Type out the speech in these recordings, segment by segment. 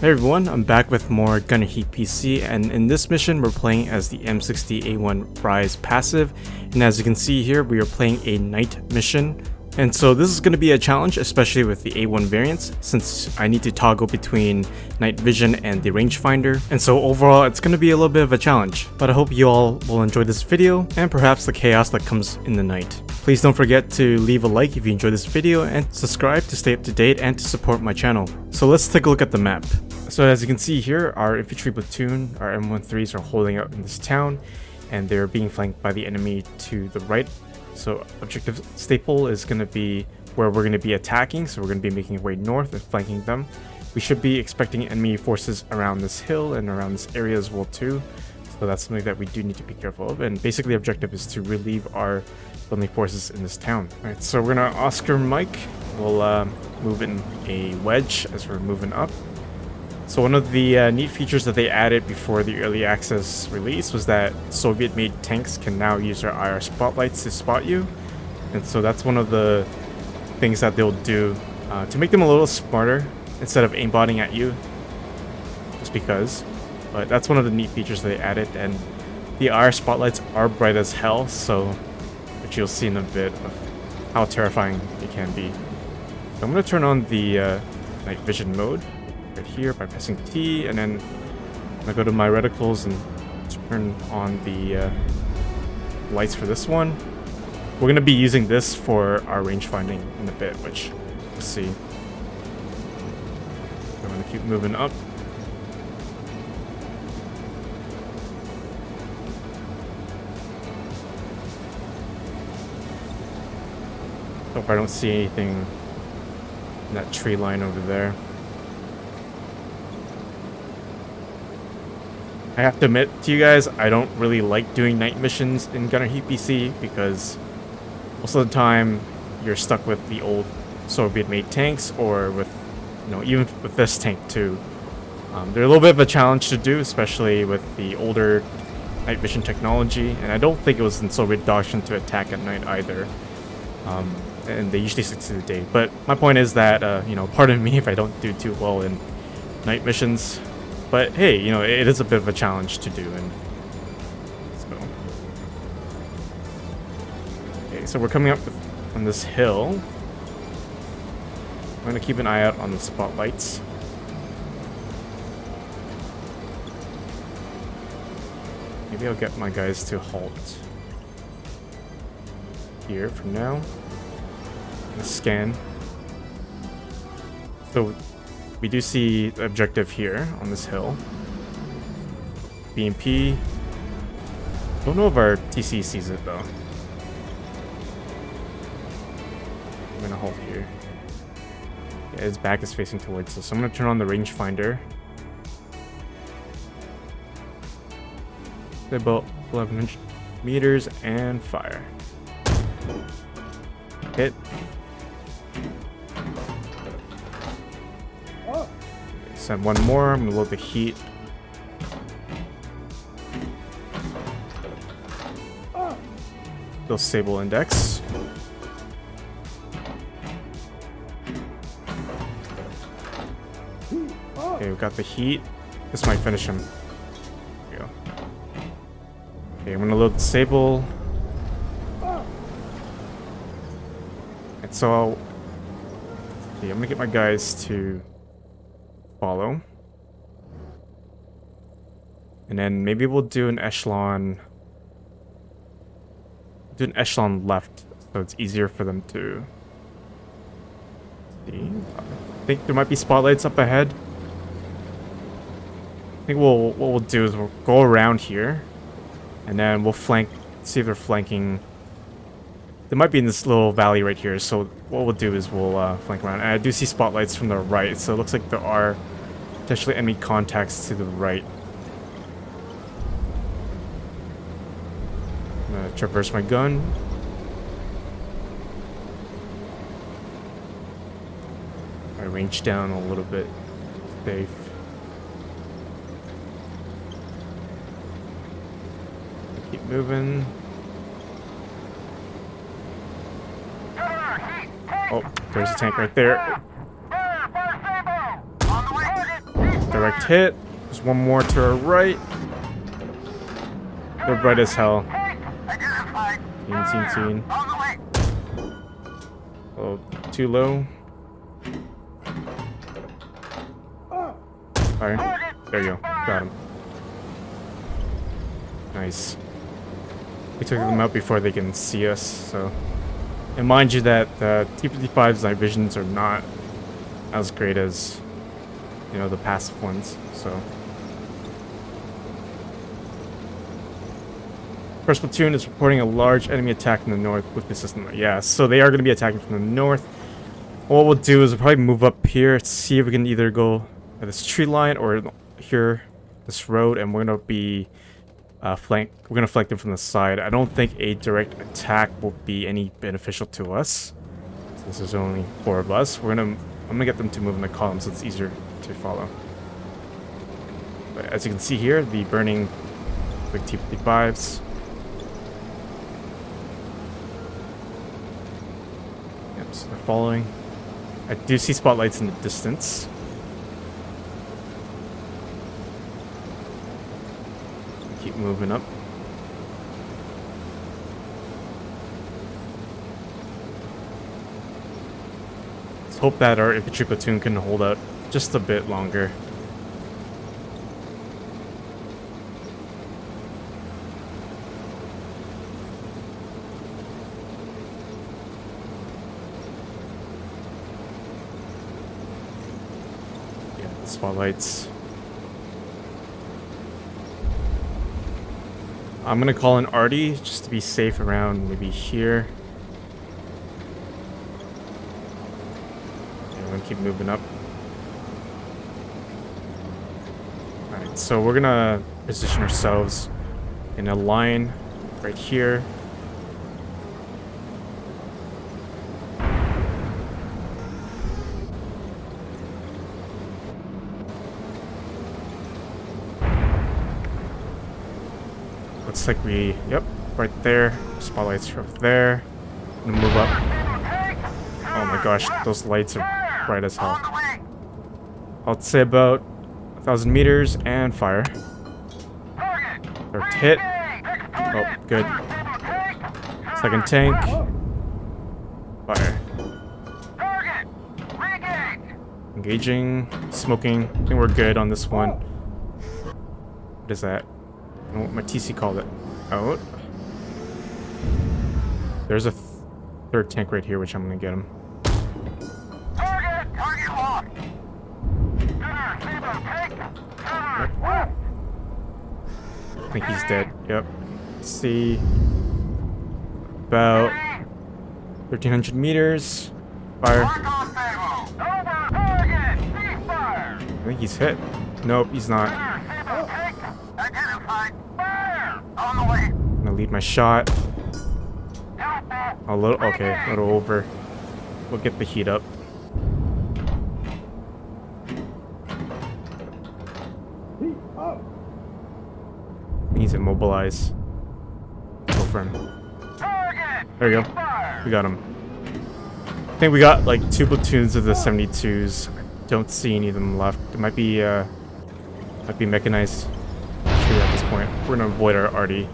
Hey everyone, I'm back with more Gunner Heat PC, and in this mission we're playing as the M60A1 Rise passive, and as you can see here we are playing a night mission. And so this is going to be a challenge, especially with the A1 variants, since I need to toggle between night vision and the rangefinder. And so overall it's going to be a little bit of a challenge, but I hope you all will enjoy this video and perhaps the chaos that comes in the night. Please don't forget to leave a like if you enjoyed this video and subscribe to stay up to date and to support my channel. So let's take a look at the map. So as you can see here, our infantry platoon, our M13s are holding out in this town, and they're being flanked by the enemy to the right. So objective staple is going to be where we're going to be attacking, so we're going to be making our way north and flanking them. We should be expecting enemy forces around this hill and around this area as well too, so that's something that we do need to be careful of. And basically the objective is to relieve our friendly forces in this town. Alright, so we're going to Oscar Mike. We'll move in a wedge as we're moving up. So one of the neat features that they added before the early access release was that Soviet-made tanks can now use their IR spotlights to spot you. And so that's one of the things that they'll do to make them a little smarter instead of aimbotting at you, just because. But that's one of the neat features they added, and the IR spotlights are bright as hell, so which you'll see in a bit of how terrifying it can be. So I'm going to turn on the night vision mode right here by pressing T, and then I'm gonna go to my reticles and turn on the lights for this one. We're gonna be using this for our range finding in a bit, which we'll see. I'm gonna keep moving up. Hope I don't see anything in that tree line over there. I have to admit to you guys, I don't really like doing night missions in Gunner Heat PC because most of the time you're stuck with the old Soviet-made tanks, or with, you know, even with this tank too. They're a little bit of a challenge to do, especially with the older night vision technology, and I don't think it was in Soviet doctrine to attack at night either. And they usually stick to the day. But my point is that, you know, pardon me if I don't do too well in night missions. But hey, you know, it is a bit of a challenge to do, and so. Okay, so we're coming up on this hill. I'm gonna keep an eye out on the spotlights. Maybe I'll get my guys to halt here for now. Scan. So we do see the objective here on this hill. BMP. Don't know if our TC sees it though. I'm gonna halt here. Yeah, his back is facing towards us, so I'm gonna turn on the rangefinder. About 11 meters and fire. Hit. Send one more. I'm gonna load the heat. Still stable index. Okay, we got the heat. This might finish him. There we go. Okay, I'm gonna load the sable. And so I'm gonna get my guys to follow, and then maybe we'll do an echelon left, so it's easier for them to see. I think there might be spotlights up ahead. I think what we'll do is we'll go around here, and then we'll flank, see if they're flanking. They might be in this little valley right here, so what we'll do is we'll flank around. And I do see spotlights from the right, so it looks like there are potentially enemy contacts to the right. I'm gonna traverse my gun. I range down a little bit. Safe. Keep moving. Oh, there's a tank right there. Direct hit. There's one more to our right. They're bright as hell. Teen. Oh, too low. Fire. There you go. Got him. Nice. We took them out before they can see us, so. And mind you that the T-55's night visions are not as great as, you know, the passive ones, so. First platoon is reporting a large enemy attack in the north with the system. Yeah, so they are going to be attacking from the north. What we'll do is we'll probably move up here, see if we can either go at this tree line or here, this road, and we're going to be flank them from the side. I don't think a direct attack will be any beneficial to us, since there's only 4 of us. I'm gonna get them to move in the column so it's easier to follow. But as you can see here, the burning big T-55s. Yep, so they're following. I do see spotlights in the distance. Keep moving up. Let's hope that our infantry platoon can hold out just a bit longer. Yeah, the spotlights. I'm gonna call in Artie just to be safe around maybe here. And we're gonna keep moving up. Alright, so we're gonna position ourselves in a line right here. Looks like yep, right there. Spotlights are up there. I'm gonna move up. Oh my gosh, those lights are bright as hell. I'll say about 1,000 meters and fire. Direct hit. Oh, good. Second tank. Fire. Engaging. Smoking. I think we're good on this one. What is that? I don't know what my TC called it out. There's a third tank right here, which I'm gonna get him. Target locked. Yep. I think he's dead. Yep. See, about 1,300 meters. Fire. I think he's hit. Nope, he's not. I'm gonna lead my shot. A little over. We'll get the heat up. He's immobilized. Go for him. There you go. We got him. I think we got like 2 platoons of the 72s. Don't see any of them left. It might be mechanized at this point. We're gonna avoid our Artie.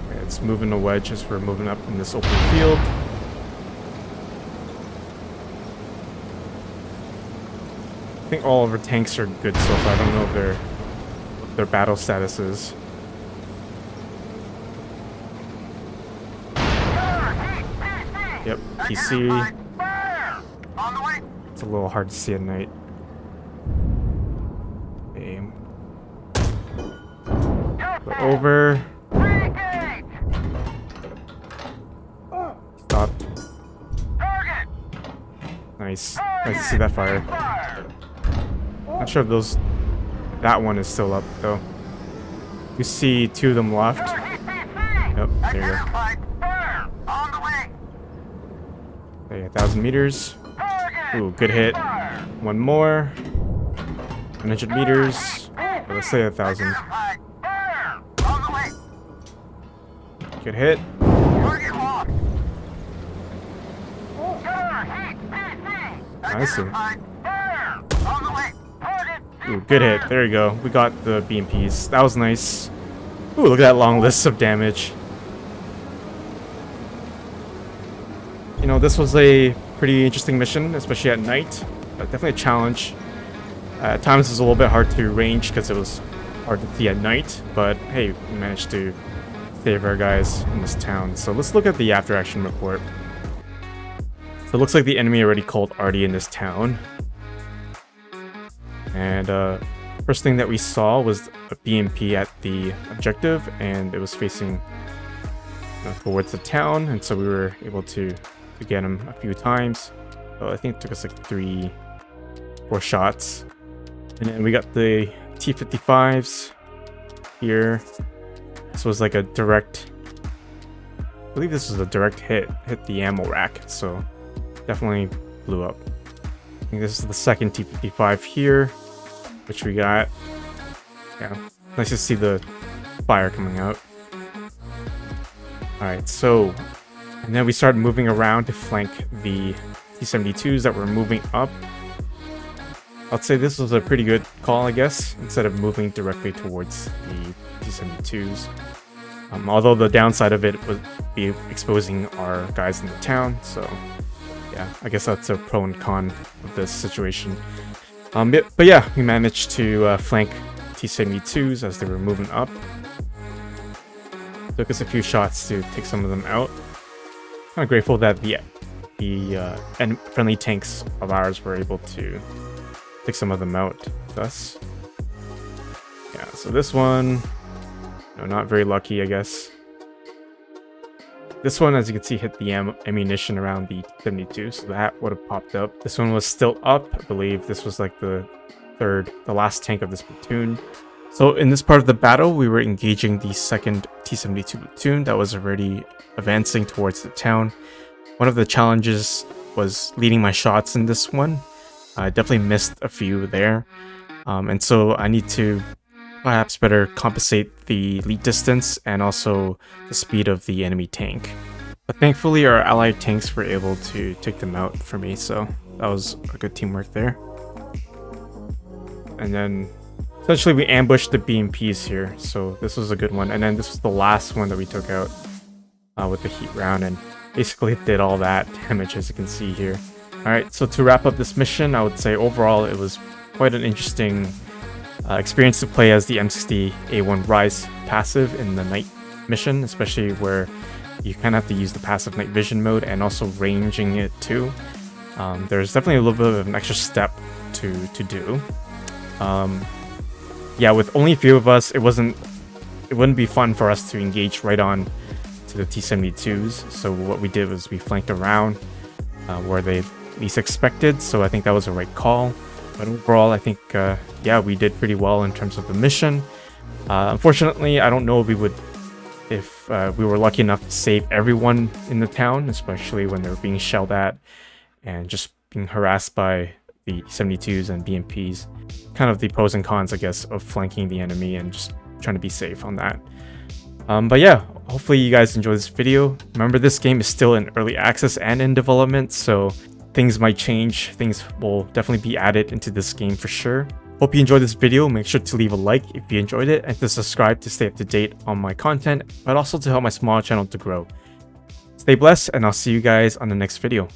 Okay, it's moving a wedge as we're moving up in this open field. I think all of our tanks are good so far. I don't know if their battle status is. Yep, PC. It's a little hard to see at night. Aim. Go over. Stop. Nice. Nice to see that fire. Not sure if that one is still up though. You see 2 of them left. Yep, there you go. Okay, 1,000 meters. Ooh, good hit. One more. 100 meters. Let's say 1,000. Good hit. I see. Ooh, good hit. There you go. We got the BMPs. That was nice. Ooh, look at that long list of damage. You know, this was a pretty interesting mission, especially at night. Definitely a challenge. At times it was a little bit hard to range because it was hard to see at night. But hey, we managed to save our guys in this town. So let's look at the after action report. So it looks like the enemy already called Artie in this town. And first thing that we saw was a BMP at the objective, and it was facing towards the town, and so we were able to get him a few times. So I think it took us like 3-4 shots. And then we got the T-55s here. This was like a direct, I believe this was a direct hit the ammo rack, so definitely blew up. I think this is the second T-55 here, which we got. Yeah, nice to see the fire coming out. Alright, so, and then we started moving around to flank the T-72s that were moving up. I'd say this was a pretty good call, I guess, instead of moving directly towards the T-72s. Although the downside of it would be exposing our guys in the town, so yeah, I guess that's a pro and con of this situation. But yeah, we managed to flank T-72s as they were moving up. Took us a few shots to take some of them out. Kind of grateful that the friendly tanks of ours were able to take some of them out with us. Yeah, so this one, not very lucky, I guess. This one, as you can see, hit the ammunition around the 72, so that would have popped up. This one was still up. I believe this was like the last tank of this platoon. So in this part of the battle, we were engaging the second T-72 platoon that was already advancing towards the town. One of the challenges was leading my shots in this one. I definitely missed a few there. And so I need to perhaps better compensate the lead distance and also the speed of the enemy tank. But thankfully our allied tanks were able to take them out for me, so that was a good teamwork there. And then essentially we ambushed the BMPs here, so this was a good one. And then this was the last one that we took out with the heat round, and basically did all that damage, as you can see here. Alright, so to wrap up this mission, I would say overall it was quite an interesting experience to play as the M60A1 Rise passive in the night mission, especially where you kind of have to use the passive night vision mode and also ranging it too. There's definitely a little bit of an extra step to do. Yeah, with only a few of us, it wouldn't be fun for us to engage right on to the T-72s. So what we did was we flanked around where they least expected. So I think that was the right call. But overall, I think yeah, we did pretty well in terms of the mission. Unfortunately, I don't know if we were lucky enough to save everyone in the town, especially when they were being shelled at and just being harassed by the 72s and BMPs. Kind of the pros and cons, I guess, of flanking the enemy and just trying to be safe on that. But yeah, hopefully you guys enjoyed this video. Remember, this game is still in early access and in development, so things might change. Things will definitely be added into this game for sure. Hope you enjoyed this video. Make sure to leave a like if you enjoyed it and to subscribe to stay up to date on my content, but also to help my small channel to grow. Stay blessed, and I'll see you guys on the next video.